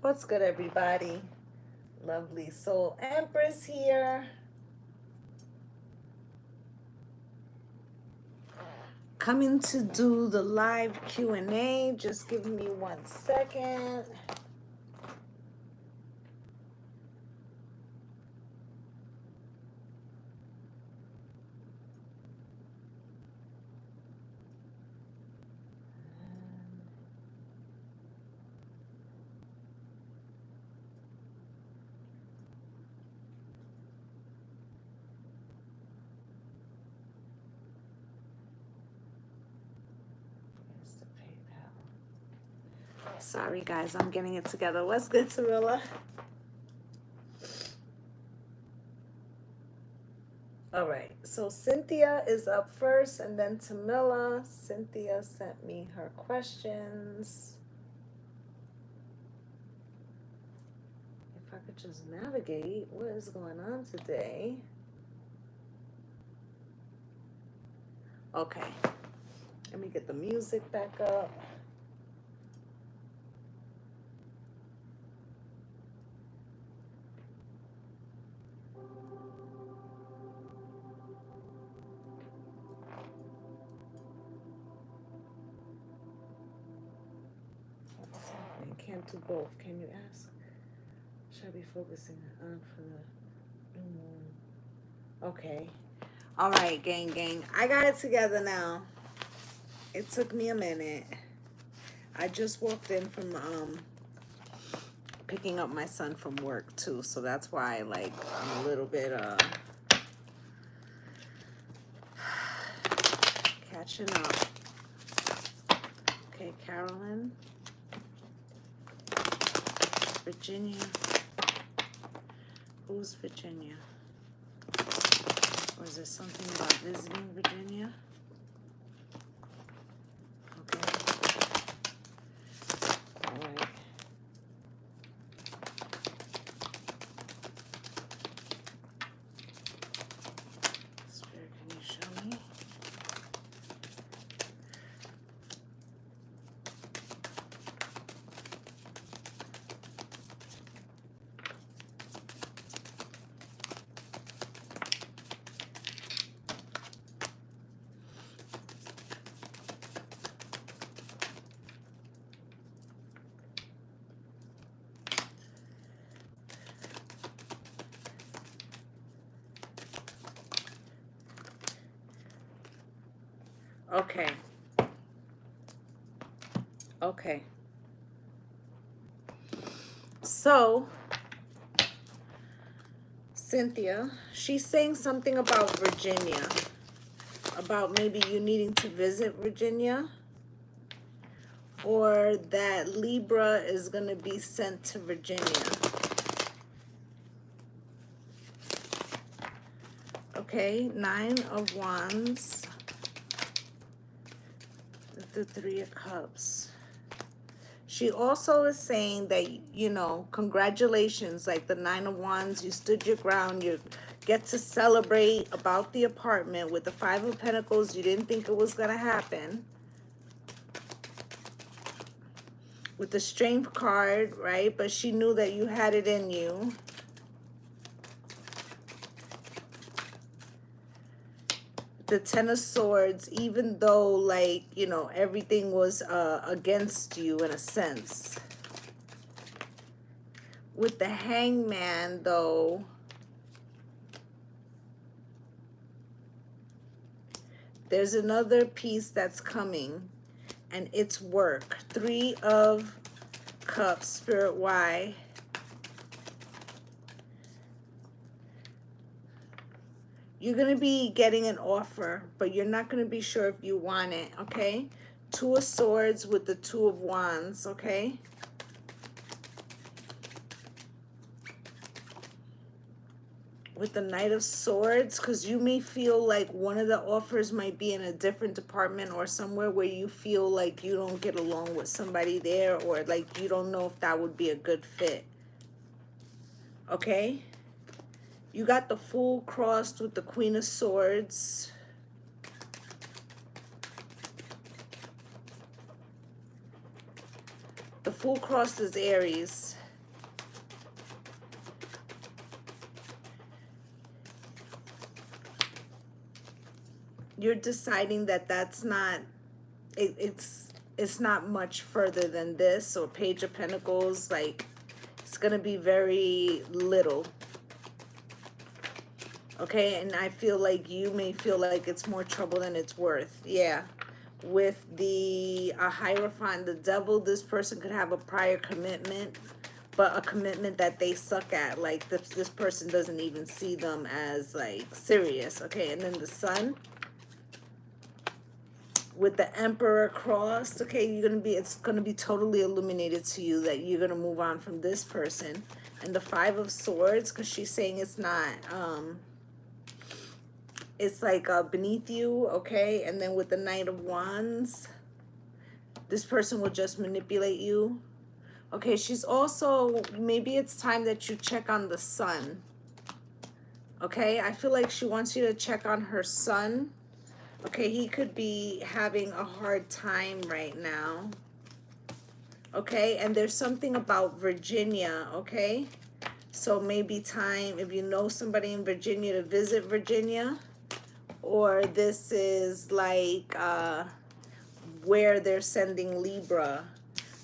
What's good, everybody? Lovely soul Empress here. Coming to do the live Q&A. Just give me 1 second. Here's the PayPal. Sorry, guys, I'm getting it together. What's good, Cirilla? All right, so Cynthia is up first, and then Tamila. Cynthia sent me her questions. If I could just navigate, what is going on today? Okay, let me get the music back up. Can't do both. Can you ask? Should I be focusing on for the new moon? Okay. All right, gang. I got it together now. It took me a minute. I just walked in from picking up my son from work too, so that's why I'm a little bit catching up. Okay, Carolyn. Virginia. Who's Virginia? Or is there something about visiting Virginia? Okay. All right. Spirit, can you show me? Okay. So, Cynthia, she's saying something about Virginia. About maybe you needing to visit Virginia. Or that Libra is going to be sent to Virginia. Okay, 9 of Wands. The 3 of Cups. She also is saying that, congratulations, like the 9 of Wands, you stood your ground, you get to celebrate about the apartment. With the 5 of Pentacles, you didn't think it was going to happen. With the Strength card, right? But she knew that you had it in you. The 10 of Swords, even though, everything was against you in a sense. With the Hangman, though, there's another piece that's coming, and it's work. 3 of Cups, Spirit, why? You're going to be getting an offer, but you're not going to be sure if you want it, okay? 2 of Swords with the 2 of Wands, okay? With the Knight of Swords, because you may feel like one of the offers might be in a different department or somewhere where you feel like you don't get along with somebody there, or like you don't know if that would be a good fit, okay? You got the Fool crossed with the Queen of Swords. The Fool crossed is Aries. you're deciding that that's not, it's not much further than this. Or Page of Pentacles, like it's gonna be very little. Okay, and I feel like you may feel like it's more trouble than it's worth. Yeah. With the Hierophant, the Devil, this person could have a prior commitment, but a commitment that they suck at. Like this person doesn't even see them as like serious. Okay, and then the Sun with the Emperor crossed. Okay, it's gonna be totally illuminated to you that you're gonna move on from this person. And the Five of Swords, because she's saying it's not it's like beneath you. Okay, and then with the Knight of Wands, this person will just manipulate you. Okay, she's also, maybe it's time that you check on the Sun. Okay, I feel like she wants you to check on her son. Okay, he could be having a hard time right now. Okay, and there's something about Virginia. Okay, so maybe time, if you know somebody in Virginia, to visit Virginia. Or this is like where they're sending Libra.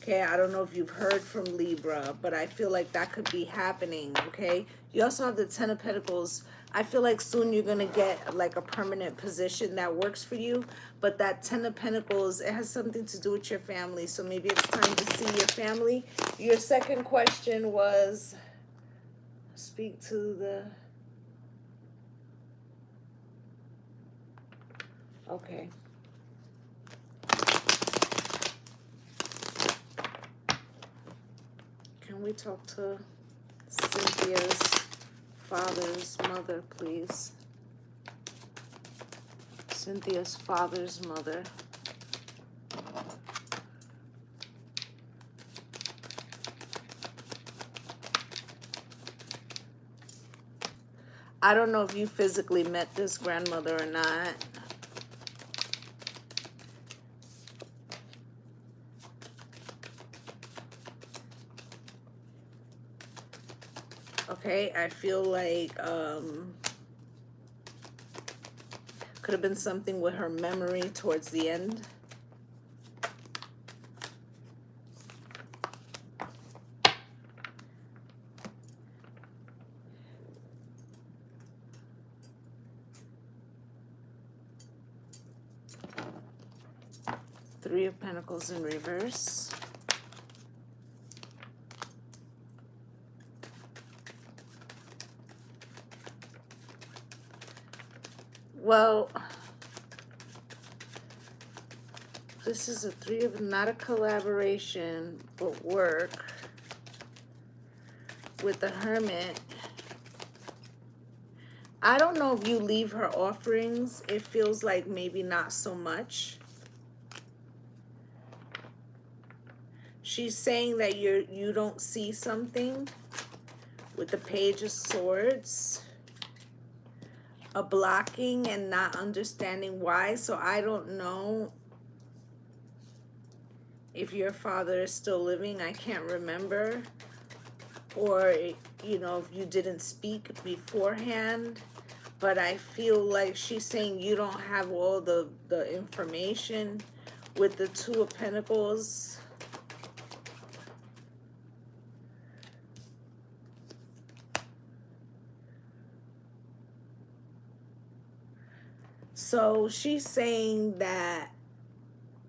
Okay, I don't know if you've heard from Libra, but I feel like that could be happening. Okay, you also have the Ten of Pentacles. I feel like soon you're going to get like a permanent position that works for you. But that Ten of Pentacles, it has something to do with your family. So maybe it's time to see your family. Your second question was, speak to the... Okay. Can we talk to Cynthia's father's mother, please? Cynthia's father's mother. I don't know if you physically met this grandmother or not. Okay, I feel like could have been something with her memory towards the end. Three of Pentacles in reverse. Well, this is a Three of, not a collaboration, but work with the Hermit. I don't know if you leave her offerings. It feels like maybe not so much. She's saying that you don't see something with the Page of Swords. A blocking and not understanding why. So I don't know if your father is still living. I can't remember. Or, you know, if you didn't speak beforehand. But I feel like she's saying you don't have all the information with the Two of Pentacles. So she's saying that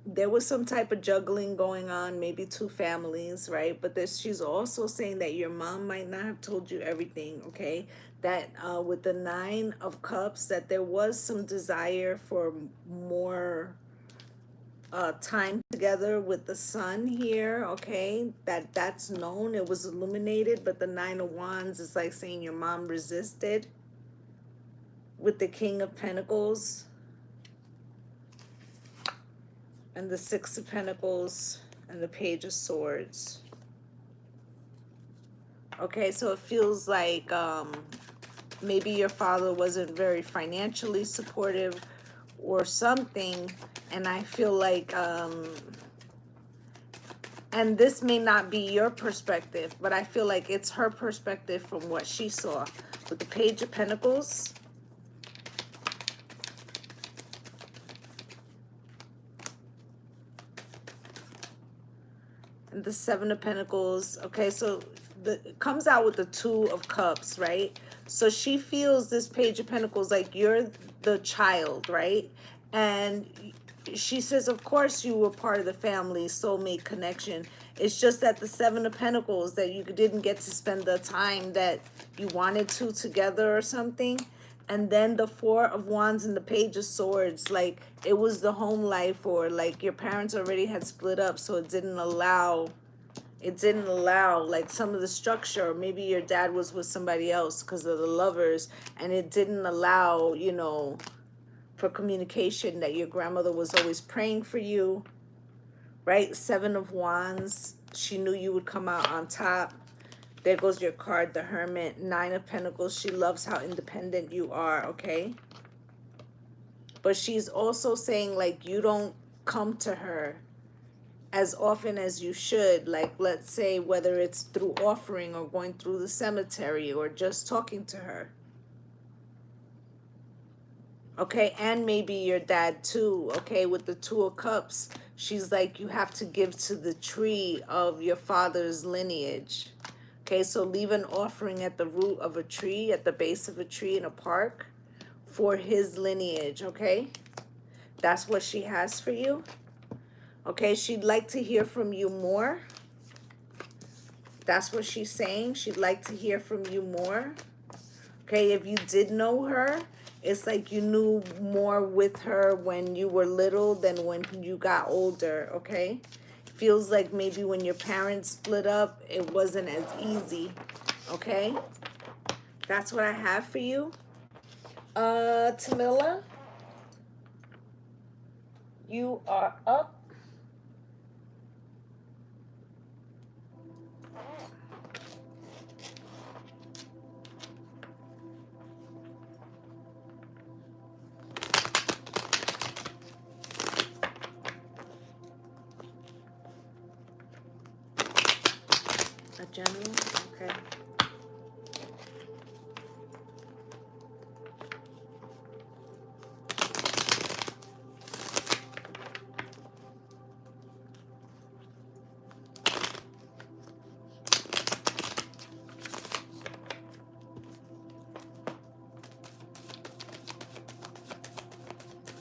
there was some type of juggling going on, maybe two families, right? But she's also saying that your mom might not have told you everything, okay? That with the Nine of Cups, that there was some desire for more time together with the Sun here, okay? That's known, it was illuminated, but the Nine of Wands is like saying your mom resisted with the King of Pentacles. And the Six of Pentacles and the Page of Swords. Okay, so it feels like maybe your father wasn't very financially supportive or something. And I feel like, and this may not be your perspective, but I feel like it's her perspective from what she saw. With the Page of Pentacles and the Seven of Pentacles. Okay, so it comes out with the Two of Cups, right? So she feels this Page of Pentacles like you're the child, right? And she says, of course you were part of the family, soulmate connection. It's just that the Seven of Pentacles, that you didn't get to spend the time that you wanted to together or something. And then the Four of Wands and the Page of Swords, like it was the home life, or like your parents already had split up, so it didn't allow like some of the structure, or maybe your dad was with somebody else because of the lovers, and it didn't allow, you know, for communication, that your grandmother was always praying for you, right? Seven of Wands, she knew you would come out on top. There goes your card, the Hermit. Nine of Pentacles, she loves how independent you are, okay? But she's also saying like you don't come to her as often as you should. Like, let's say whether it's through offering or going through the cemetery or just talking to her. Okay, and maybe your dad too, okay, with the Two of Cups. She's like, you have to give to the tree of your father's lineage. Okay, so leave an offering at the root of a tree, at the base of a tree in a park, for his lineage, okay? That's what she has for you. Okay, she'd like to hear from you more. That's what she's saying. She'd like to hear from you more. Okay, if you did know her, it's like you knew more with her when you were little than when you got older, okay? Feels like maybe when your parents split up, it wasn't as easy, okay? That's what I have for you. Tamila, you are up. A general, okay.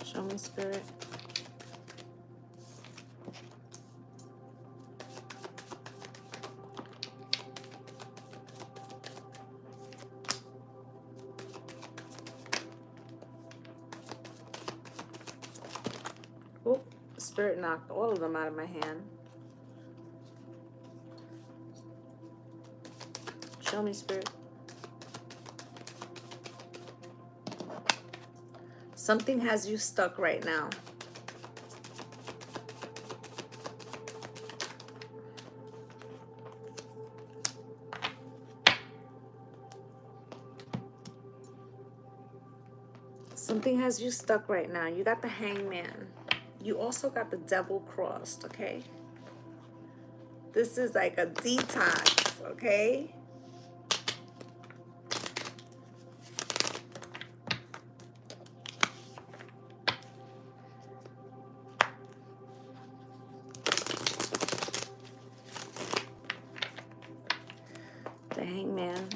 Show me, Spirit. Oh, Spirit knocked all of them out of my hand. Show me, Spirit. Something has you stuck right now. Something has you stuck right now. You got the Hangman. You also got the Devil crossed, okay? This is like a detox, okay? The Hangman.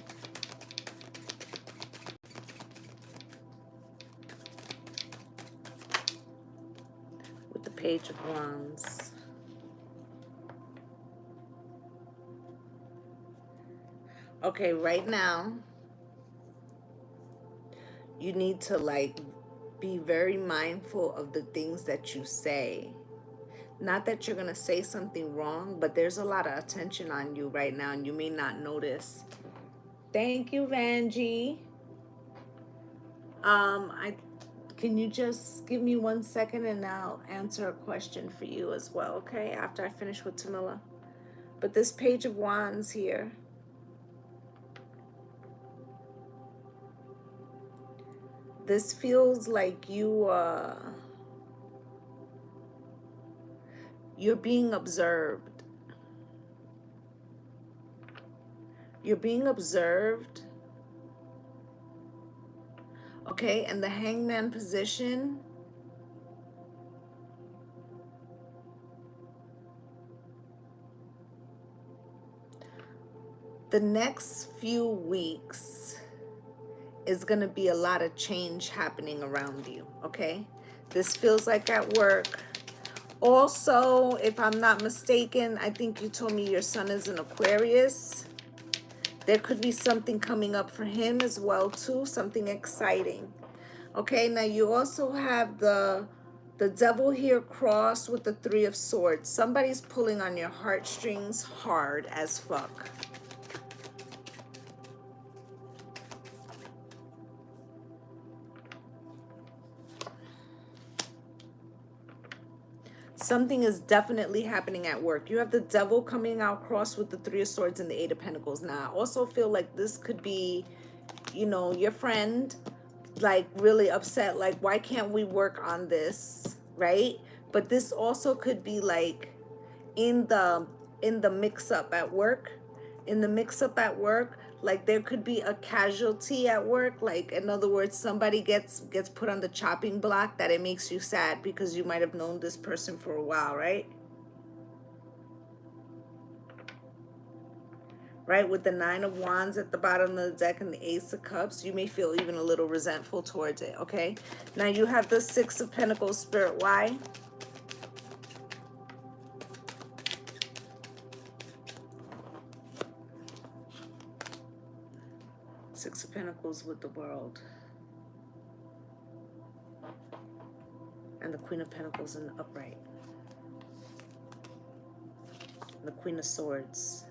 With the Page of Wands. Okay, right now, you need to like be very mindful of the things that you say. Not that you're gonna say something wrong, but there's a lot of attention on you right now and you may not notice. Thank you, Vanjie. Can you just give me 1 second and I'll answer a question for you as well, okay? After I finish with Tamila. But this Page of Wands here, this feels like you're being observed. You're being observed. Okay, and the Hangman position, The next few weeks is going to be a lot of change happening around you, okay? This feels like at work. Also, if I'm not mistaken, I think you told me your sun is an Aquarius. There could be something coming up for him as well, too, something exciting. Okay, now you also have the devil here crossed with the Three of Swords. Somebody's pulling on your heartstrings hard as fuck. Something is definitely happening at work. You have the devil coming out crossed with the Three of Swords and the Eight of Pentacles. Now, I also feel like this could be, you know, your friend, like really upset, like, why can't we work on this, right? But this also could be like in the mix-up at work. In the mix-up at work, like there could be a casualty at work. Like, in other words, somebody gets put on the chopping block, that it makes you sad because you might have known this person for a while, right? Right, with the Nine of Wands at the bottom of the deck and the Ace of Cups, you may feel even a little resentful towards it, okay? Now you have the Six of Pentacles, Spirit. Why? Six of Pentacles with the World. And the Queen of Pentacles in the upright. The Queen of Swords.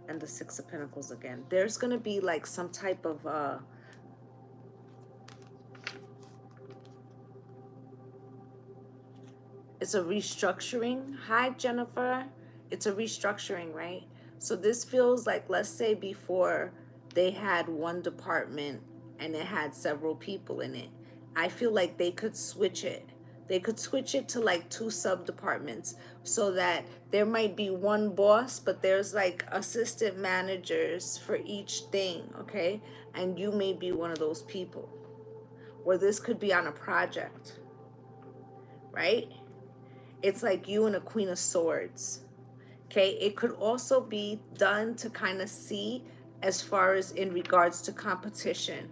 And the Six of Pentacles again. There's going to be like some type of... it's a restructuring. Hi, Jennifer. It's a restructuring, right? So this feels like, let's say before they had one department and it had several people in it. I feel like they could switch it. They could switch it to like 2 sub-departments so that there might be one boss, but there's like assistant managers for each thing, okay? And you may be one of those people. Or this could be on a project, right? It's like you and a Queen of Swords. Okay, it could also be done to kind of see as far as in regards to competition.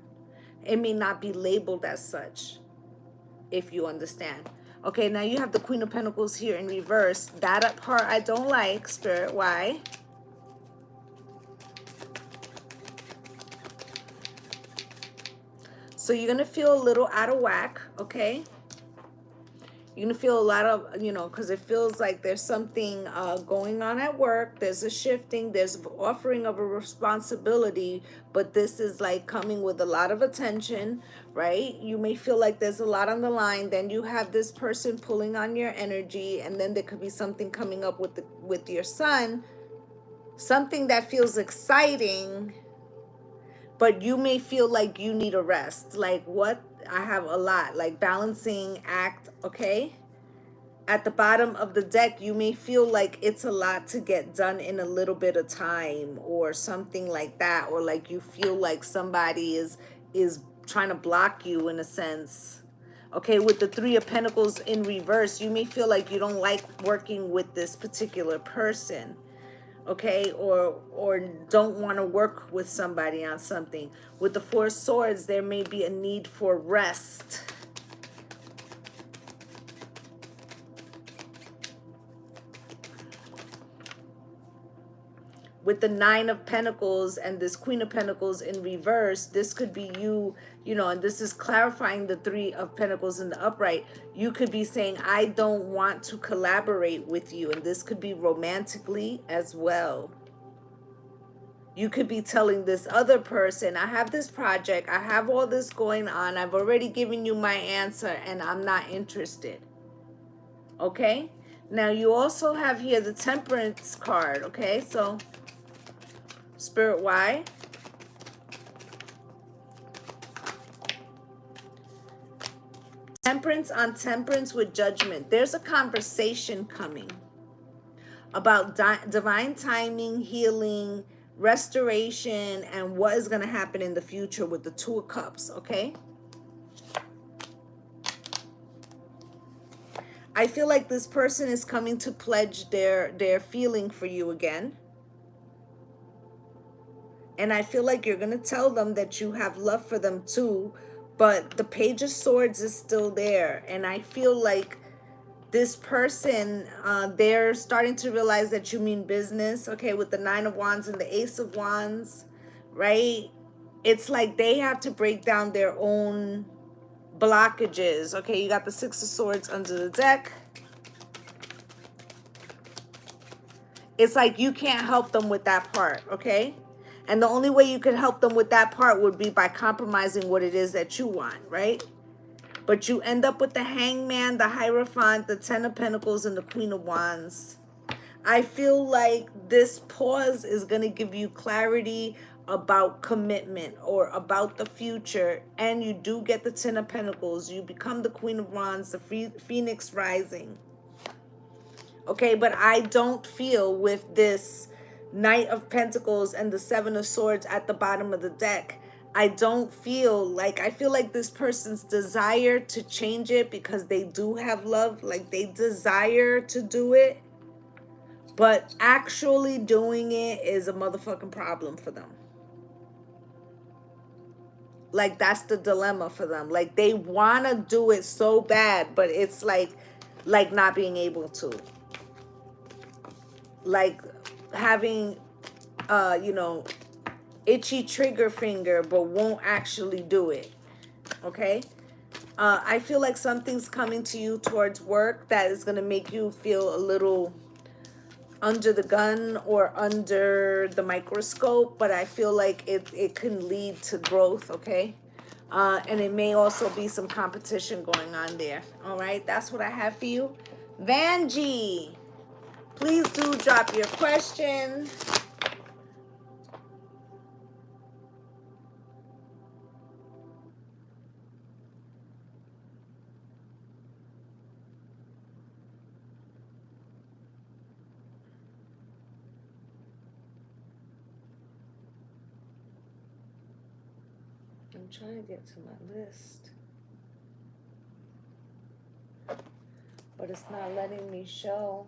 It may not be labeled as such, if you understand. Okay, now you have the Queen of Pentacles here in reverse. That part I don't like, Spirit. Why? So you're going to feel a little out of whack, okay? You're going to feel a lot of, you know, because it feels like there's something going on at work. There's a shifting. There's offering of a responsibility. But this is like coming with a lot of attention, right? You may feel like there's a lot on the line. Then you have this person pulling on your energy. And then there could be something coming up with your son. Something that feels exciting. But you may feel like you need a rest. Like what? I have a lot. Like balancing act, okay? At the bottom of the deck, you may feel like it's a lot to get done in a little bit of time or something like that. Or like you feel like somebody is trying to block you in a sense. Okay, with the Three of Pentacles in reverse, you may feel like you don't like working with this particular person. Okay, or don't want to work with somebody on something. With the Four of Swords, there may be a need for rest. With the Nine of Pentacles and this Queen of Pentacles in reverse, this could be you, you know, and this is clarifying the Three of Pentacles in the upright. You could be saying, I don't want to collaborate with you. And this could be romantically as well. You could be telling this other person, I have this project, I have all this going on, I've already given you my answer, and I'm not interested. Okay? Now, you also have here the Temperance card, okay? So, Spirit, why? Temperance on Temperance with Judgment. There's a conversation coming about divine timing, healing, restoration, and what is going to happen in the future with the Two of Cups, okay? I feel like this person is coming to pledge their feeling for you again. And I feel like you're going to tell them that you have love for them too. But the Page of Swords is still there. And I feel like this person, they're starting to realize that you mean business. Okay, with the Nine of Wands and the Ace of Wands, right? It's like they have to break down their own blockages. Okay, you got the Six of Swords under the deck. It's like you can't help them with that part, okay? And the only way you could help them with that part would be by compromising what it is that you want, right? But you end up with the Hangman, the Hierophant, the Ten of Pentacles, and the Queen of Wands. I feel like this pause is going to give you clarity about commitment or about the future. And you do get the Ten of Pentacles. You become the Queen of Wands, the Phoenix Rising. Okay, but I don't feel with this Knight of Pentacles and the Seven of Swords at the bottom of the deck, I don't feel like, I feel like this person's desire to change it because they do have love, like they desire to do it, but actually doing it is a motherfucking problem for them. Like that's the dilemma for them. Like they want to do it so bad, but it's like not being able to. Like having itchy trigger finger but won't actually do it. Okay, I feel like something's coming to you towards work that is going to make you feel a little under the gun or under the microscope, but I feel like it can lead to growth. Okay, and it may also be some competition going on there. All right, that's what I have for you. Vanjie, please do drop your question. I'm trying to get to my list, but it's not letting me show.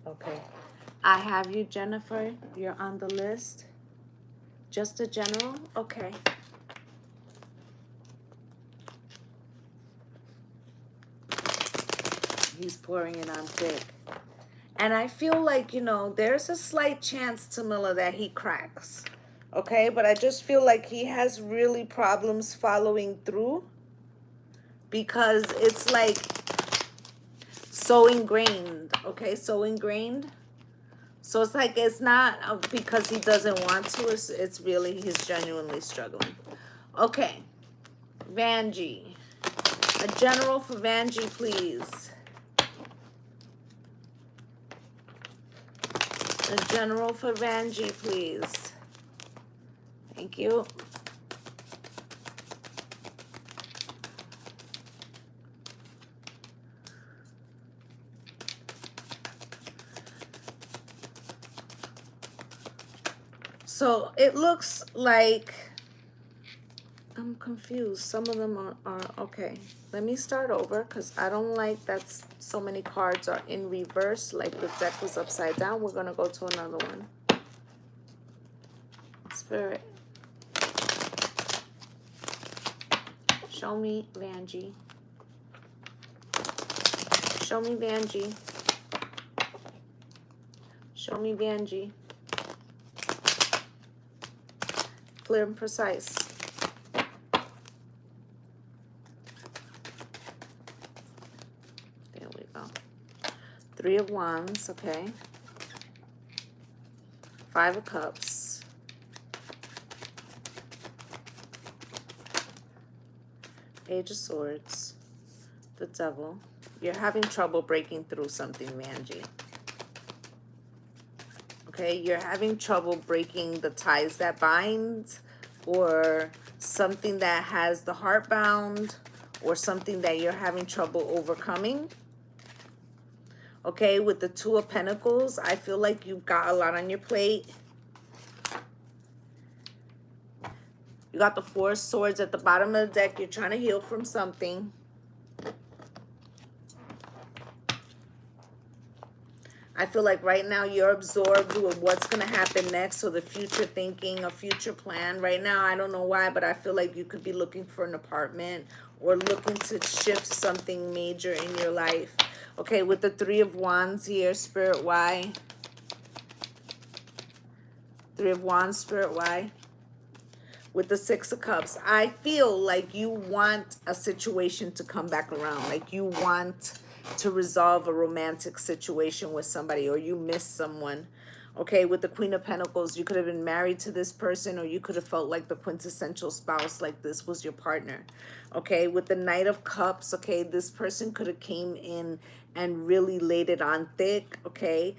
Okay. I have you, Jennifer. You're on the list. Just a general? Okay. He's pouring it on thick. And I feel like, there's a slight chance, Tamila, that he cracks. Okay? But I just feel like he has really problems following through. Because it's like so ingrained. Okay? So ingrained. So it's like it's not because he doesn't want to. It's really he's genuinely struggling. Okay. Vanjie. A general for Vanjie, please. A general for Vanjie, please. Thank you. So it looks like I'm confused. Some of them are okay. Let me start over because I don't like that so many cards are in reverse, like the deck was upside down. We're going to go to another one. Spirit. Show me Vanjie. Show me Vanjie. Show me Vanjie. Clear and precise. There we go. Three of Wands, okay. Five of Cups. Page of Swords. The Devil. You're having trouble breaking through something, Vanjie. Okay, you're having trouble breaking the ties that bind, or something that has the heart bound, or something that you're having trouble overcoming. Okay, with the Two of Pentacles, I feel like you've got a lot on your plate. You got the Four of Swords at the bottom of the deck. You're trying to heal from something. I feel like right now you're absorbed with what's going to happen next. So the future thinking, a future plan. Right now, I don't know why, but I feel like you could be looking for an apartment or looking to shift something major in your life. Okay, with the Three of Wands here, Spirit, why? Three of Wands, Spirit, why? With the Six of Cups, I feel like you want a situation to come back around. Like you want to resolve a romantic situation with somebody, or you miss someone. Okay, with the Queen of Pentacles, you could have been married to this person, or you could have felt like the quintessential spouse, like this was your partner. Okay, with the Knight of Cups, okay, this person could have came in and really laid it on thick. Okay,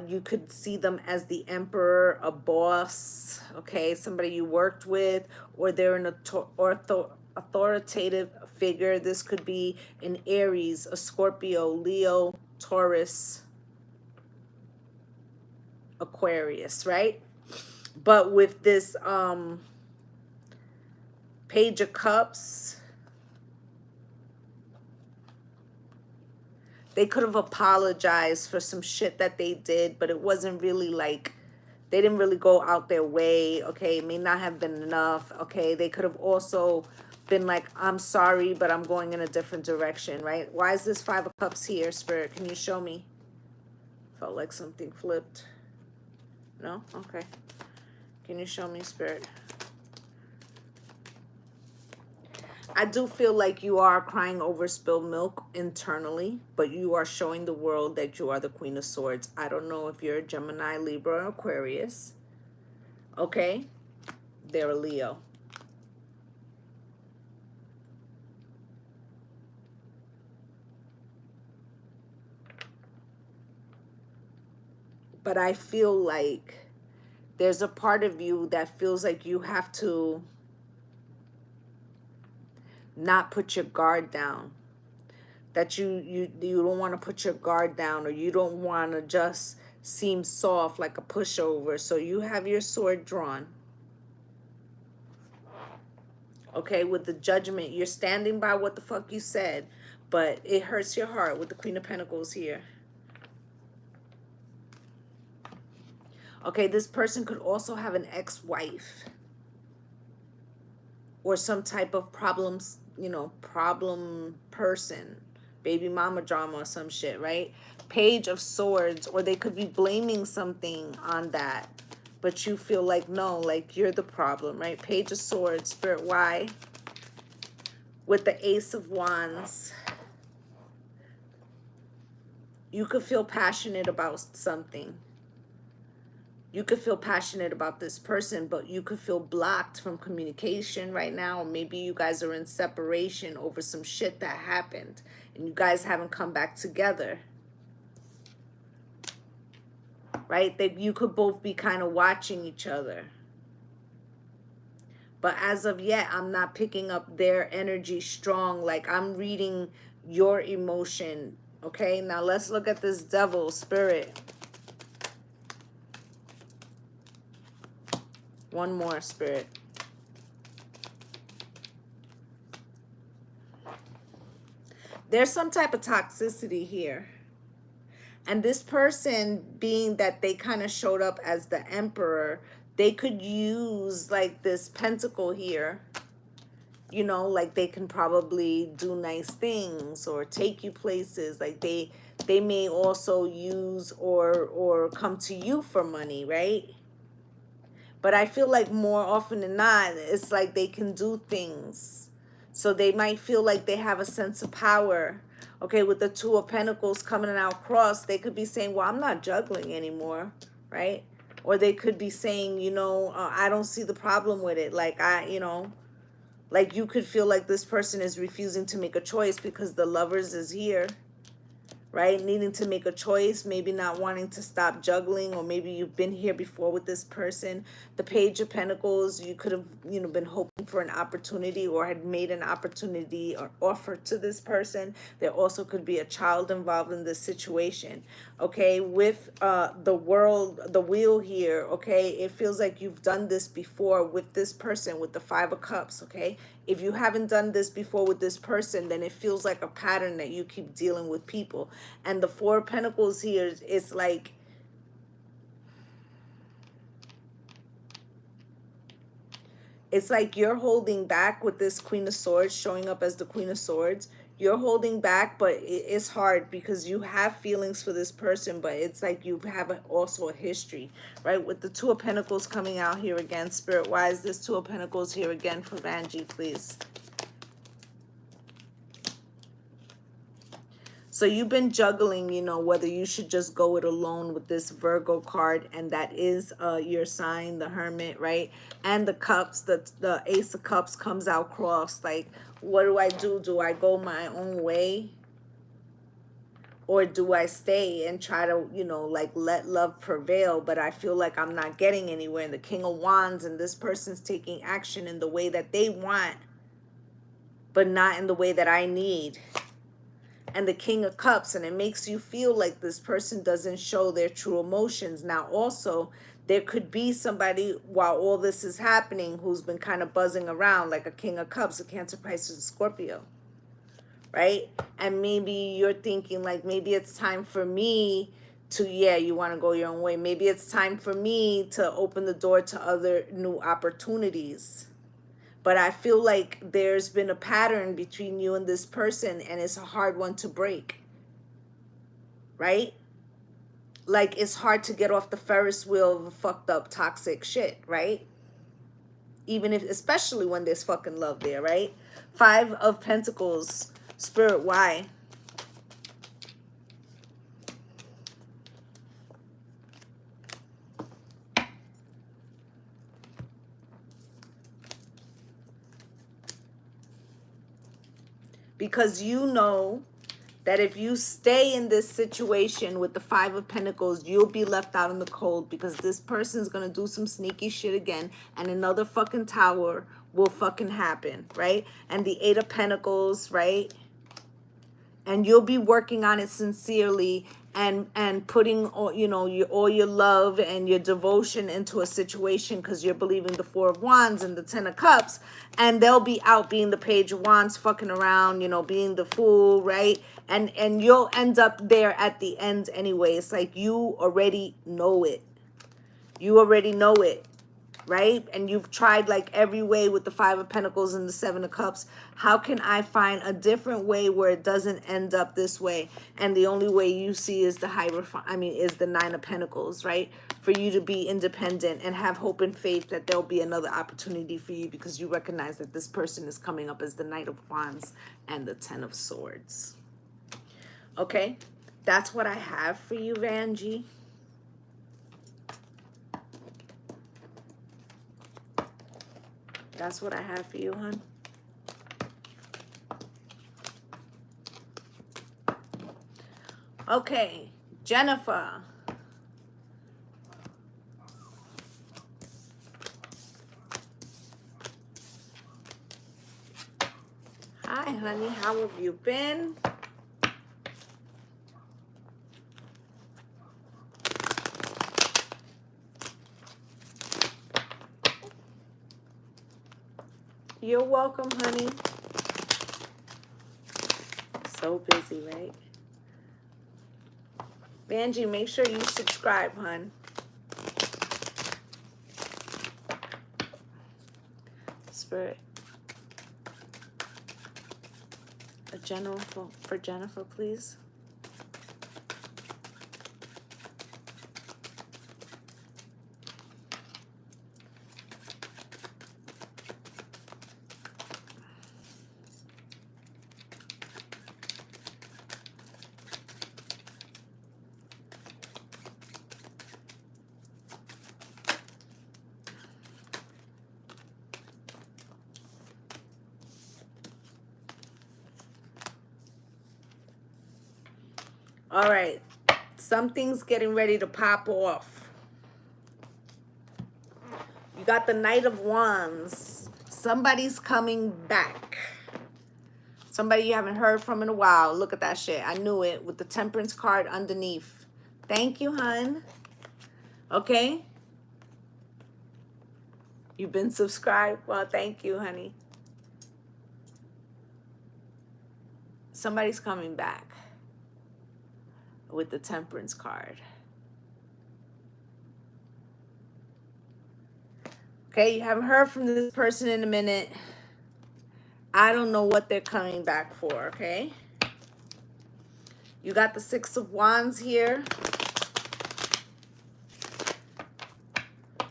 you could see them as the emperor, a boss, okay, somebody you worked with, or they're an authoritative figure. This could be an Aries, a Scorpio, Leo, Taurus, Aquarius, right? But with this Page of Cups, they could have apologized for some shit that they did, but it wasn't really like, they didn't really go out their way, okay? It may not have been enough, okay? They could have also been like, I'm sorry, but I'm going in a different direction, right? Why is this Five of Cups here, Spirit? Can you show me? Felt like something flipped. No? Okay. Can you show me, Spirit? I do feel like you are crying over spilled milk internally, but you are showing the world that you are the Queen of Swords. I don't know if you're a Gemini, Libra, or Aquarius. Okay? They're a Leo. But I feel like there's a part of you that feels like you have to not put your guard down. That you don't want to put your guard down, or you don't want to just seem soft like a pushover. So you have your sword drawn. Okay, with the Judgment, you're standing by what the fuck you said, but it hurts your heart with the Queen of Pentacles here. Okay, this person could also have an ex-wife or some type of problems, you know, problem person, baby mama drama or some shit, right? Page of Swords, or they could be blaming something on that, but you feel like, no, like you're the problem, right? Page of Swords, Spirit, why? With the Ace of Wands, you could feel passionate about something. You could feel passionate about this person, but you could feel blocked from communication right now. Or maybe you guys are in separation over some shit that happened and you guys haven't come back together. Right? That you could both be kind of watching each other. But as of yet, I'm not picking up their energy strong. Like I'm reading your emotion. Okay, now let's look at this Devil, Spirit. One more, Spirit. There's some type of toxicity here. And this person, being that they kind of showed up as the Emperor, they could use like this pentacle here. You know, like they can probably do nice things or take you places. Like they may also use or come to you for money, right? But I feel like more often than not, it's like they can do things. So they might feel like they have a sense of power. Okay, with the Two of Pentacles coming out cross, they could be saying, well, I'm not juggling anymore, right? Or they could be saying, you know, I don't see the problem with it. Like, you know, like you could feel like this person is refusing to make a choice because the Lovers is here. right? Needing to make a choice, maybe not wanting to stop juggling, or maybe you've been here before with this person. The Page of Pentacles, you could have, you know, been hoping for an opportunity or had made an opportunity or offer to this person. There also could be a child involved in this situation, okay? With the wheel here, okay? It feels like you've done this before with this person, with the Five of Cups, okay? If you haven't done this before with this person, then it feels like a pattern that you keep dealing with people. And the Four of Pentacles here is like, it's like you're holding back with this Queen of Swords showing up as the Queen of Swords. You're holding back, but it's hard because you have feelings for this person, but it's like you have also a history, right? With the Two of Pentacles coming out here again, Spirit-wise, this Two of Pentacles here again for Vanjie, please. So you've been juggling, you know, whether you should just go it alone with this Virgo card, and that is your sign, the Hermit, right? And the Cups, the Ace of Cups comes out crossed. Like, what do I do? Do I go my own way? Or do I stay and try to, you know, like let love prevail? But I feel like I'm not getting anywhere. And the King of Wands, and this person's taking action in the way that they want, but not in the way that I need. And the King of Cups, and it makes you feel like this person doesn't show their true emotions. Now also, there could be somebody while all this is happening who's been kind of buzzing around, like a King of Cups, a Cancer, Pisces, Scorpio, right? And maybe you're thinking like, maybe it's time for me to, yeah, you want to go your own way. Maybe it's time for me to open the door to other new opportunities. But I feel like there's been a pattern between you and this person, and it's a hard one to break, right? Like, it's hard to get off the Ferris wheel of fucked up toxic shit, right? Even if, especially when there's fucking love there, right? Five of Pentacles, Spirit, why? Because you know that if you stay in this situation with the Five of Pentacles, you'll be left out in the cold, because this person's gonna do some sneaky shit again, and another fucking tower will fucking happen, right? And the Eight of Pentacles, right? And you'll be working on it sincerely, and putting all, you know, all your love and your devotion into a situation, because you're believing the Four of Wands and the Ten of Cups, and they'll be out being the Page of Wands, fucking around, you know, being the fool, right? And you'll end up there at the end anyway. It's like you already know it. You already know it, right? And you've tried like every way with the Five of Pentacles and the Seven of Cups. How can I find a different way where it doesn't end up this way? And the only way you see is the is the Nine of Pentacles, right? For you to be independent and have hope and faith that there'll be another opportunity for you, because you recognize that this person is coming up as the Knight of Wands and the Ten of Swords. Okay, that's what I have for you, Vanjie. That's what I have for you, hon. Okay, Jennifer. Hi, honey. How have you been? You're welcome, honey. So busy, right? Vanjie, make sure you subscribe, hon. Spirit. A general for Jennifer, please. All right. Something's getting ready to pop off. You got the Knight of Wands. Somebody's coming back. Somebody you haven't heard from in a while. Look at that shit. I knew it with the Temperance card underneath. Thank you, hun. Okay. You've been subscribed? Well, thank you, honey. Somebody's coming back with the Temperance card. Okay, you haven't heard from this person in a minute. I don't know what they're coming back for, okay? You got the Six of Wands here.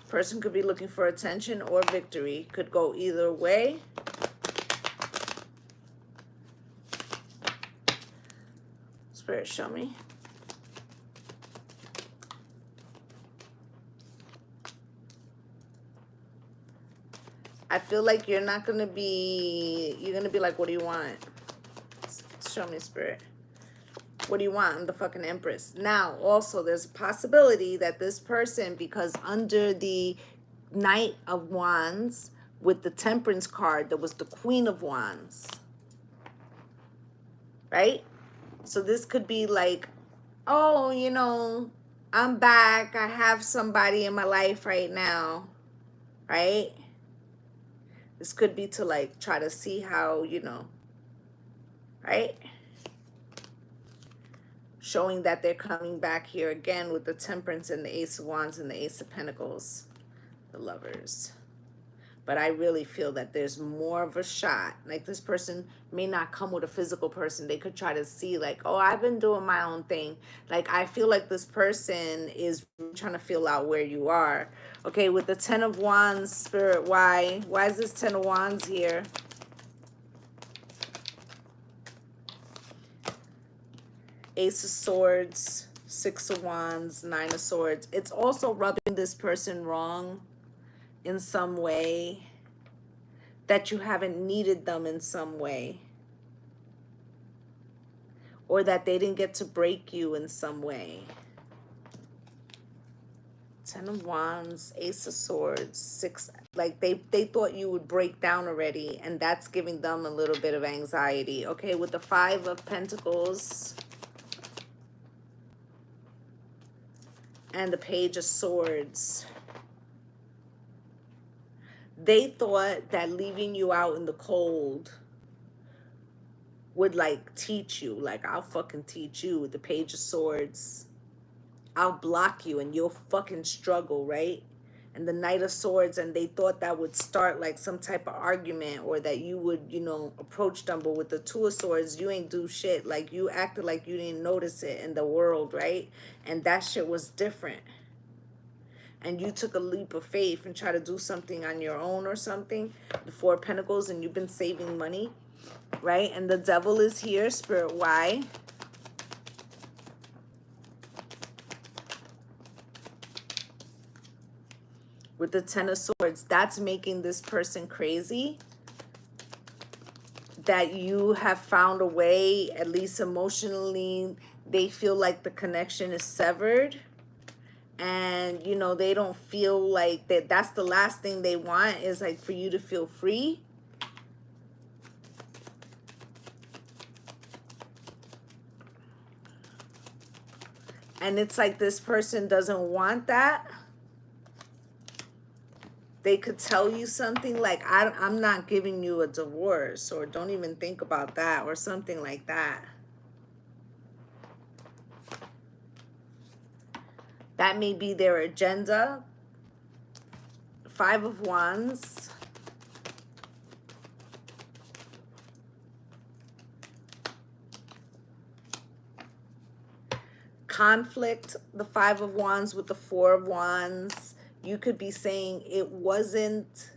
Person could be looking for attention or victory. Could go either way. Spirit, show me. I feel like you're not going to be, you're going to be like, what do you want? Show me, Spirit. What do you want? I'm the fucking Empress. Now, also, there's a possibility that this person, because under the Knight of Wands with the Temperance card, there was the Queen of Wands. Right? So this could be like, oh, you know, I'm back. I have somebody in my life right now. Right? This could be to like try to see how, you know, right? Showing that they're coming back here again with the Temperance and the Ace of Wands and the Ace of Pentacles, the Lovers. But I really feel that there's more of a shot. Like this person may not come with a physical person. They could try to see like, oh, I've been doing my own thing. Like I feel like this person is trying to feel out where you are. Okay, with the Ten of Wands, Spirit, why? Why is this Ten of Wands here? Ace of Swords, Six of Wands, Nine of Swords. It's also rubbing this person wrong in some way, that you haven't needed them in some way, or that they didn't get to break you in some way. Ten of Wands, Ace of Swords, Six, like they thought you would break down already, and that's giving them a little bit of anxiety. Okay, with the Five of Pentacles and the Page of Swords. They thought that leaving you out in the cold would like teach you. Like, I'll fucking teach you with the Page of Swords. I'll block you and you'll fucking struggle, right? And the Knight of Swords, and they thought that would start like some type of argument, or that you would, you know, approach them. But with the Two of Swords, you ain't do shit. Like you acted like you didn't notice it in the world, right? And that shit was different. And you took a leap of faith and try to do something on your own or something. The Four of Pentacles, and you've been saving money, right? And the Devil is here, Spirit, why? With the Ten of Swords, that's making this person crazy. That you have found a way, at least emotionally, they feel like the connection is severed. And, you know, they don't feel like that's the last thing they want, is like for you to feel free. And it's like this person doesn't want that. They could tell you something like, I'm not giving you a divorce, or don't even think about that, or something like that. That may be their agenda. Five of Wands. Conflict, the Five of Wands with the Four of Wands. You could be saying it wasn't,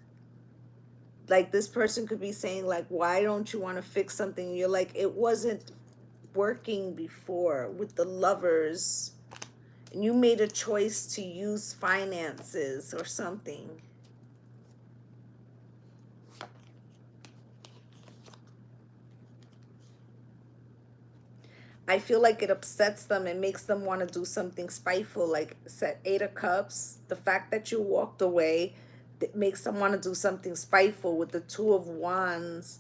like this person could be saying like, why don't you want to fix something? You're like, it wasn't working before. With the Lovers, and you made a choice to use finances or something. I feel like it upsets them and makes them want to do something spiteful, like set 8 of Cups. The fact that you walked away, that makes them want to do something spiteful with the 2 of Wands.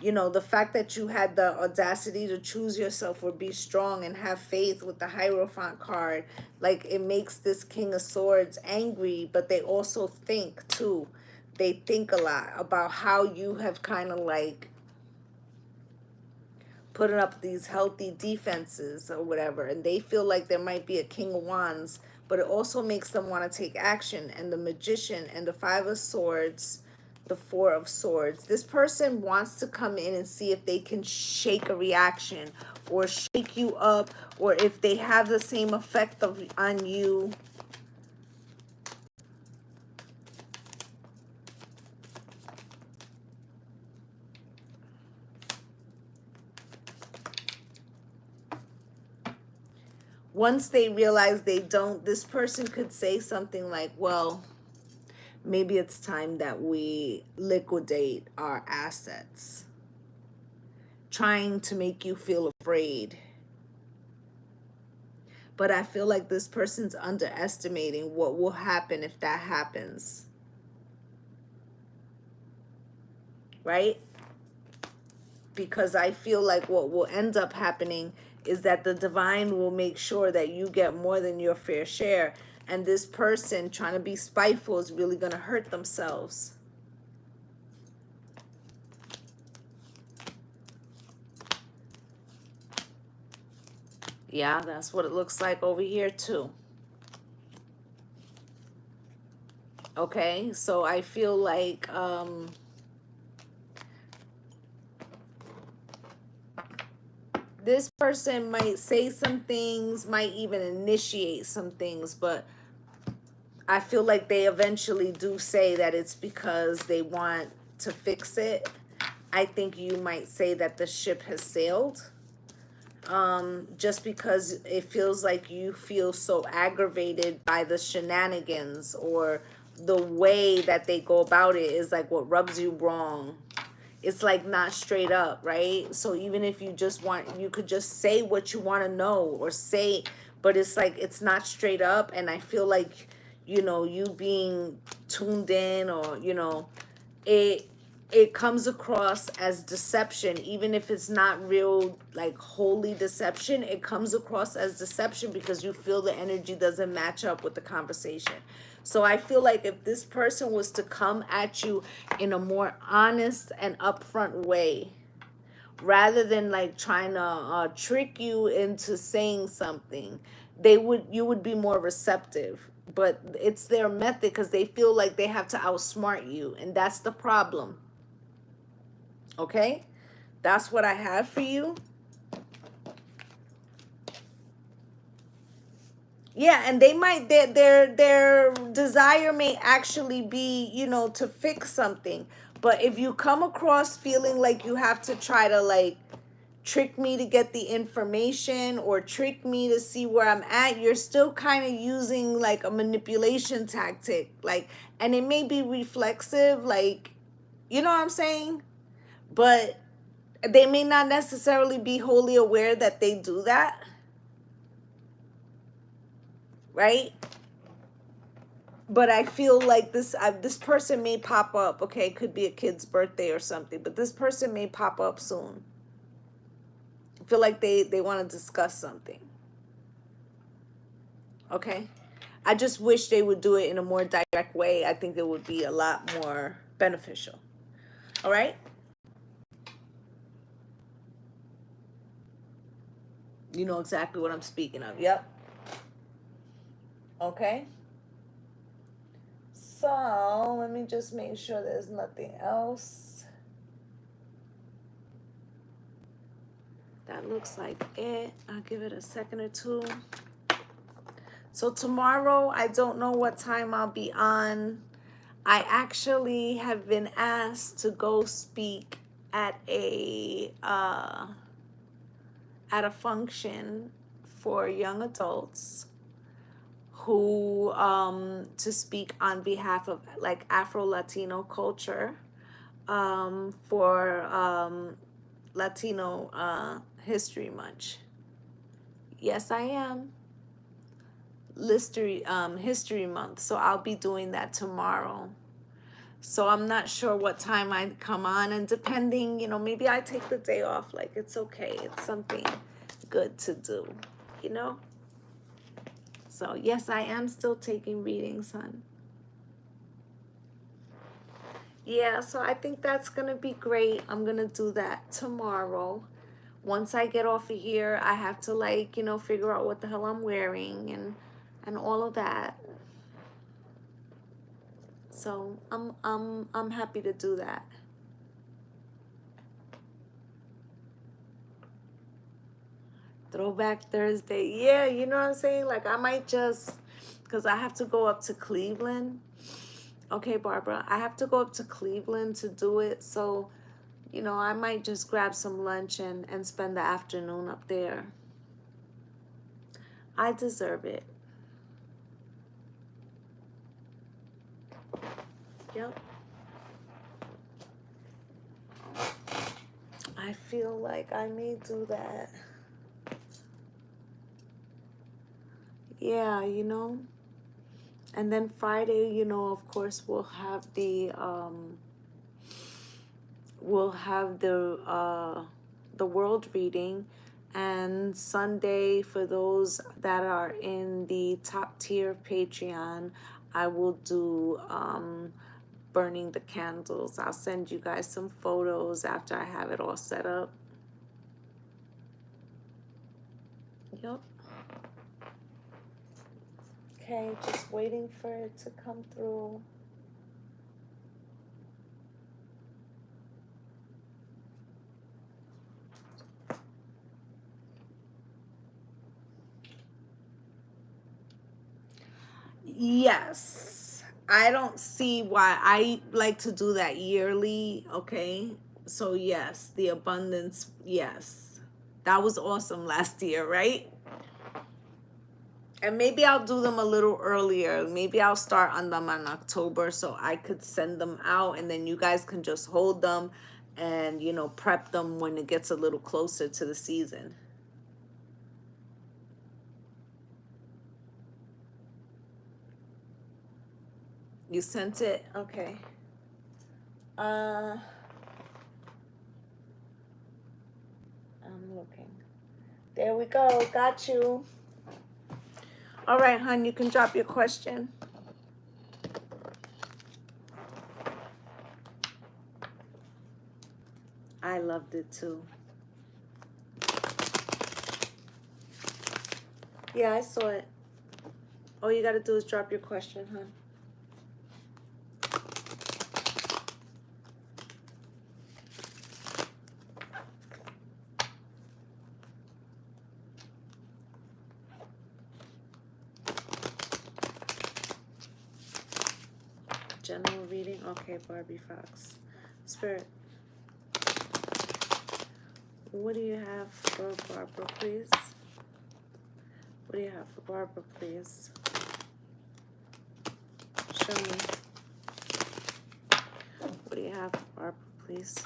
You know, the fact that you had the audacity to choose yourself or be strong and have faith with the Hierophant card, like it makes this King of Swords angry, but they also think too. They think a lot about how you have kind of like putting up these healthy defenses or whatever, and they feel like there might be a King of Wands, but it also makes them want to take action. And the Magician and the 5 of Swords, the 4 of Swords, this person wants to come in and see if they can shake a reaction or shake you up, or if they have the same effect on you. Once they realize they don't, this person could say something like, well, maybe it's time that we liquidate our assets, trying to make you feel afraid. But I feel like this person's underestimating what will happen if that happens. Right? Because I feel like what will end up happening is that the divine will make sure that you get more than your fair share. And this person trying to be spiteful is really going to hurt themselves. Yeah, that's what it looks like over here too. Okay, so I feel like this person might say some things, might even initiate some things, but I feel like they eventually do say that it's because they want to fix it. I think you might say that the ship has sailed. Just because it feels like you feel so aggravated by the shenanigans, or the way that they go about it is like what rubs you wrong. It's like not straight up, right? So even if you just want, you could just say what you want to know or say, but it's like it's not straight up. And I feel like, you know, you being tuned in, or, you know, it comes across as deception. Even if it's not real, like holy deception, it comes across as deception because you feel the energy doesn't match up with the conversation. So I feel like if this person was to come at you in a more honest and upfront way, rather than like trying to trick you into saying something, you would be more receptive. But it's their method because they feel like they have to outsmart you, and that's the problem. Okay, that's what I have for you. Yeah, and they might, their desire may actually be, you know, to fix something. But if you come across feeling like you have to try to like trick me to get the information, or trick me to see where I'm at, you're still kind of using like a manipulation tactic. Like, and it may be reflexive, like, you know what I'm saying? But they may not necessarily be wholly aware that they do that, right? But I feel like this person may pop up. Okay, it could be a kid's birthday or something, but this person may pop up soon. I feel like they want to discuss something. Okay, I just wish they would do it in a more direct way. I think it would be a lot more beneficial. All right. You know exactly what I'm speaking of. Yep. Okay. So let me just make sure there's nothing else. That looks like it. I'll give it a second or two. So tomorrow, I don't know what time I'll be on. I actually have been asked to go speak at a function for young adults, who to speak on behalf of like Afro-Latino culture, for Latino history much. Yes, I am. History month. So I'll be doing that tomorrow. So I'm not sure what time I come on, and depending, you know, maybe I take the day off. Like, it's okay. It's something good to do, you know? So yes, I am still taking readings, hon. Yeah, so I think that's going to be great. I'm going to do that tomorrow. Once I get off of here, I have to, like, you know, figure out what the hell I'm wearing and all of that. So I'm happy to do that. Throwback Thursday. Yeah, you know what I'm saying? Like, I might just, because I have to go up to Cleveland. Okay, Barbara, I have to go up to Cleveland to do it. So, you know, I might just grab some lunch and spend the afternoon up there. I deserve it. Yep. I feel like I may do that. Yeah, you know. And then Friday, you know, of course, we'll have the world reading, and Sunday, for those that are in the top tier Patreon, I will do burning the candles. I'll send you guys some photos after I have it all set up. Yep. Okay, just waiting for it to come through. Yes. I don't see why. I like to do that yearly, okay? So yes, the abundance, yes. That was awesome last year, right? And maybe I'll do them a little earlier. Maybe I'll start on them in October so I could send them out, and then you guys can just hold them and, you know, prep them when it gets a little closer to the season. You sent it? Okay. I'm looking. There we go. Got you. All right, hon, you can drop your question. I loved it too. Yeah, I saw it. All you gotta do is drop your question, hon. General reading. Okay, Barbie Fox. Spirit. What do you have for Barbara, please? What do you have for Barbara, please? Show me. What do you have for Barbara, please?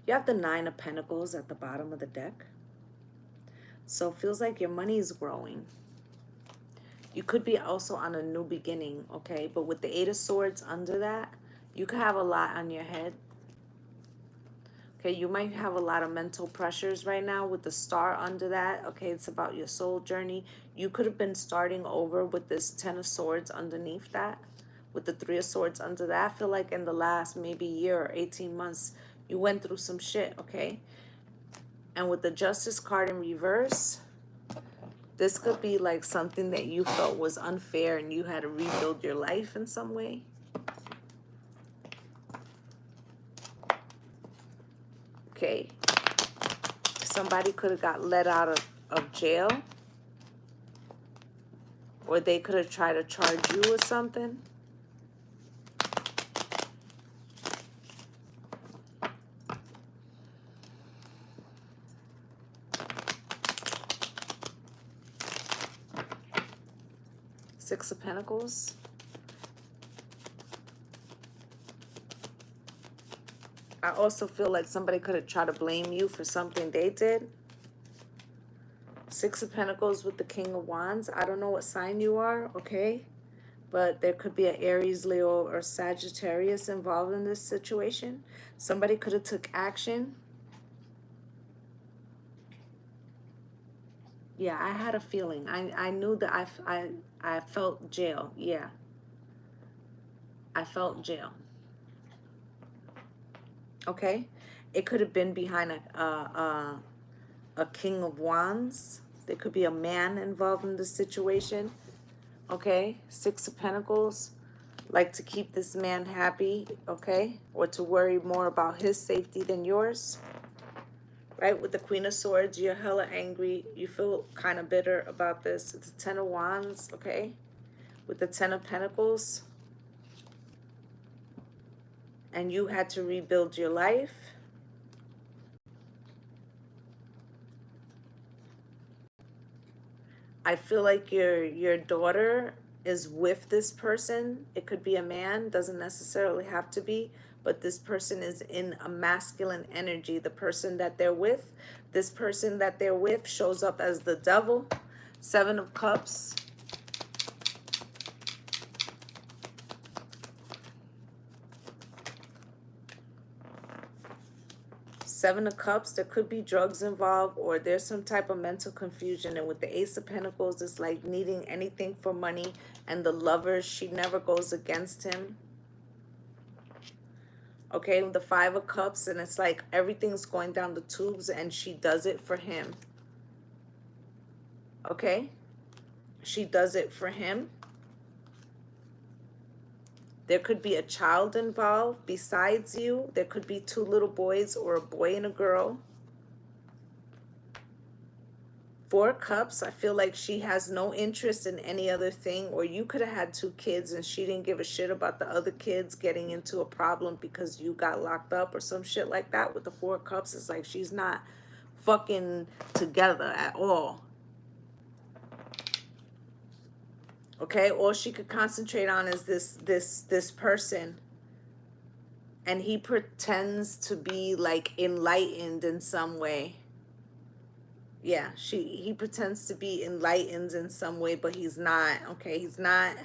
You have the 9 of Pentacles at the bottom of the deck. So it feels like your money is growing. You could be also on a new beginning, okay? But with the 8 of Swords under that, you could have a lot on your head. Okay, you might have a lot of mental pressures right now with the Star under that. Okay, it's about your soul journey. You could have been starting over with this 10 of Swords underneath that. With the 3 of Swords under that. I feel like in the last maybe year or 18 months, you went through some shit, okay? And with the Justice card in reverse, this could be like something that you felt was unfair and you had to rebuild your life in some way. Okay. Somebody could have got let out of jail. Or they could have tried to charge you with something. Six of Pentacles. I also feel like somebody could have tried to blame you for something they did. Six of Pentacles with the King of Wands. I don't know what sign you are, okay? But there could be an Aries, Leo, or Sagittarius involved in this situation. Somebody could have took action. Yeah, I had a feeling. I knew that I felt jail. Yeah. I felt jail. Okay? It could have been behind a King of Wands. There could be a man involved in this situation. Okay? Six of Pentacles. Like to keep this man happy, okay? Or to worry more about his safety than yours. Right? With the Queen of Swords, you're hella angry. You feel kind of bitter about this. It's the Ten of Wands, okay? With the Ten of Pentacles. And you had to rebuild your life. I feel like your daughter is with this person. It could be a man, doesn't necessarily have to be, but this person is in a masculine energy. The person that they're with, this person that they're with shows up as the devil. Seven of Cups. Seven of Cups, there could be drugs involved, or there's some type of mental confusion. And with the Ace of Pentacles, it's like needing anything for money. And the Lover, she never goes against him. Okay, with the Five of Cups, and it's like everything's going down the tubes and she does it for him. Okay? She does it for him. There could be a child involved besides you. There could be two little boys or a boy and a girl. Four of Cups, I feel like she has no interest in any other thing, or you could have had two kids and she didn't give a shit about the other kids getting into a problem because you got locked up or some shit like that. With the Four of Cups, it's like she's not fucking together at all. Okay, all she could concentrate on is this person. And he pretends to be like enlightened in some way. Yeah, he pretends to be enlightened in some way, but he's not. Okay, he's not.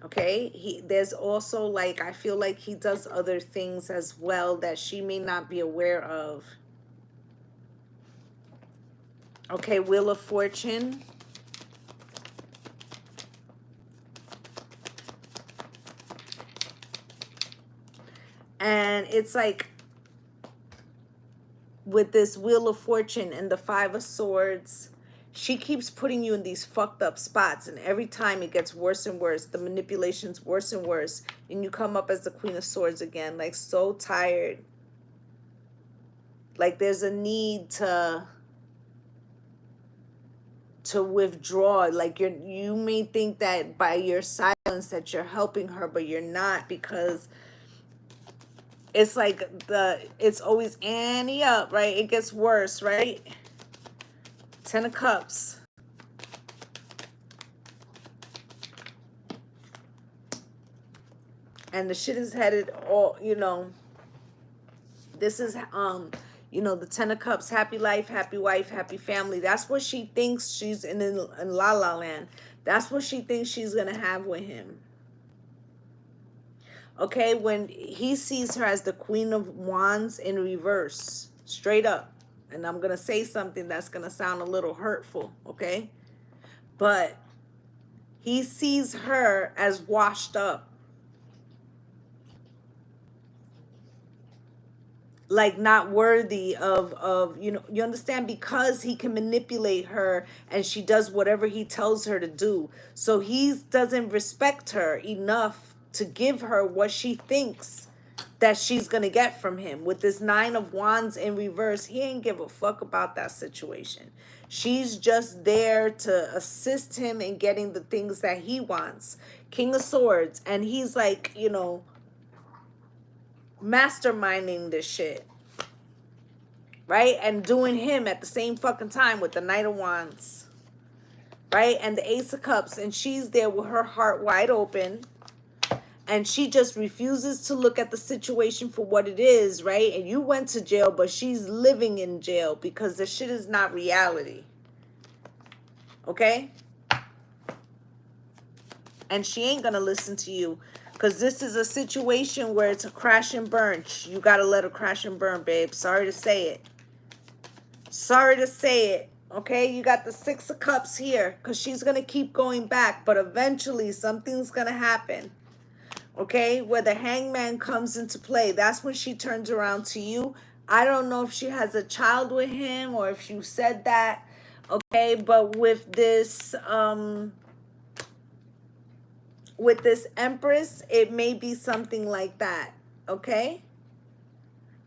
Okay, there's also like, I feel like he does other things as well that she may not be aware of. Okay, Wheel of Fortune. And it's like, with this Wheel of Fortune and the Five of Swords, she keeps putting you in these fucked up spots. And every time it gets worse and worse. The manipulation's worse and worse. And you come up as the Queen of Swords again. Like, so tired. Like, there's a need to withdraw. Like, you may think that by your silence that you're helping her, but you're not, because it's like it's always Annie up, right? It gets worse, right? Ten of Cups. And the shit is headed all, you know, this is, you know, the Ten of Cups, happy life, happy wife, happy family. That's what she thinks she's in La La Land. That's what she thinks she's going to have with him. Okay, when he sees her as the Queen of Wands in reverse, straight up. And I'm going to say something that's going to sound a little hurtful, okay? But he sees her as washed up. Like not worthy of, you know, you understand? Because he can manipulate her and she does whatever he tells her to do. So he doesn't respect her enough to give her what she thinks that she's gonna get from him. With this 9 of Wands in reverse, he ain't give a fuck about that situation. She's just there to assist him in getting the things that he wants. King of Swords. And he's like, you know, masterminding this shit. Right? And doing him at the same fucking time with the Knight of Wands. Right? And the Ace of Cups. And she's there with her heart wide open. And she just refuses to look at the situation for what it is, right? And you went to jail, but she's living in jail because the shit is not reality. Okay? And she ain't gonna listen to you because this is a situation where it's a crash and burn. You gotta let her crash and burn, babe. Sorry to say it. Sorry to say it. Okay? You got the 6 of Cups here because she's gonna keep going back, but eventually something's gonna happen. Okay, where the Hangman comes into play. That's when she turns around to you. I don't know if she has a child with him or if you said that. Okay, but with this Empress, it may be something like that. Okay?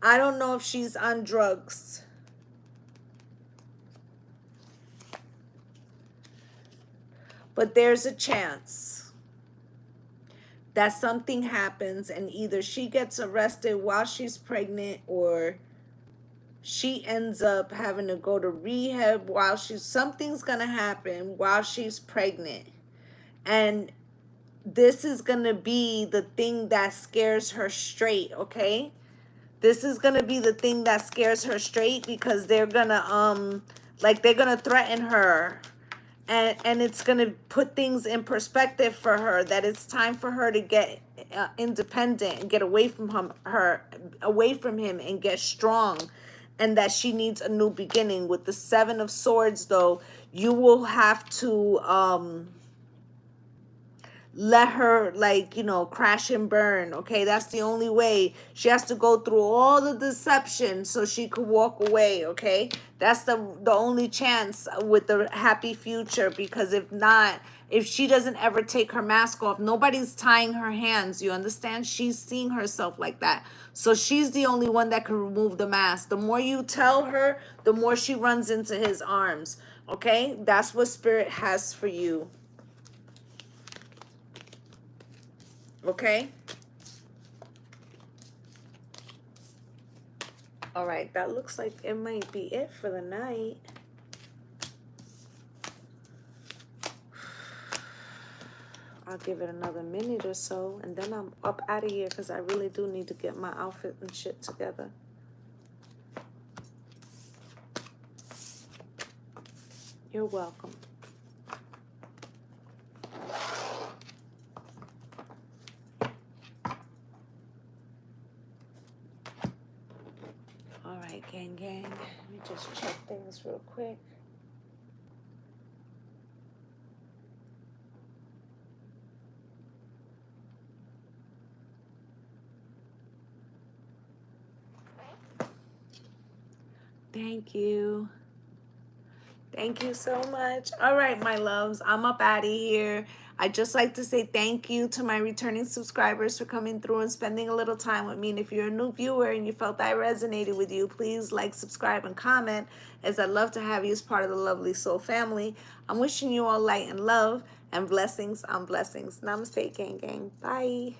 I don't know if she's on drugs. But there's a chance that something happens and either she gets arrested while she's pregnant or she ends up having to go to rehab while something's gonna happen while she's pregnant. And this is gonna be the thing that scares her straight, okay? This is gonna be the thing that scares her straight because they're gonna they're gonna threaten her. And it's going to put things in perspective for her that it's time for her to get independent and get away from him and get strong, and that she needs a new beginning. With the 7 of Swords, though, you will have to let her, like, you know, crash and burn. Okay, that's the only way. She has to go through all the deception so she could walk away. Okay, that's the only chance with the happy future, because if not, if she doesn't ever take her mask off, nobody's tying her hands. You understand? She's seeing herself like that, so she's the only one that can remove the mask. The more you tell her, the more she runs into his arms. Okay, that's what Spirit has for you. Okay. All right, that looks like it might be it for the night. I'll give it another minute or so, and then I'm up out of here because I really do need to get my outfit and shit together. You're welcome. All right, gang. Let me just check things real quick. Thank you. Thank you so much. All right, my loves, I'm up out of here. I'd just like to say thank you to my returning subscribers for coming through and spending a little time with me. And if you're a new viewer and you felt I resonated with you, please like, subscribe, and comment, as I'd love to have you as part of the Lovely Soul family. I'm wishing you all light and love and blessings on blessings. Namaste, gang. Bye.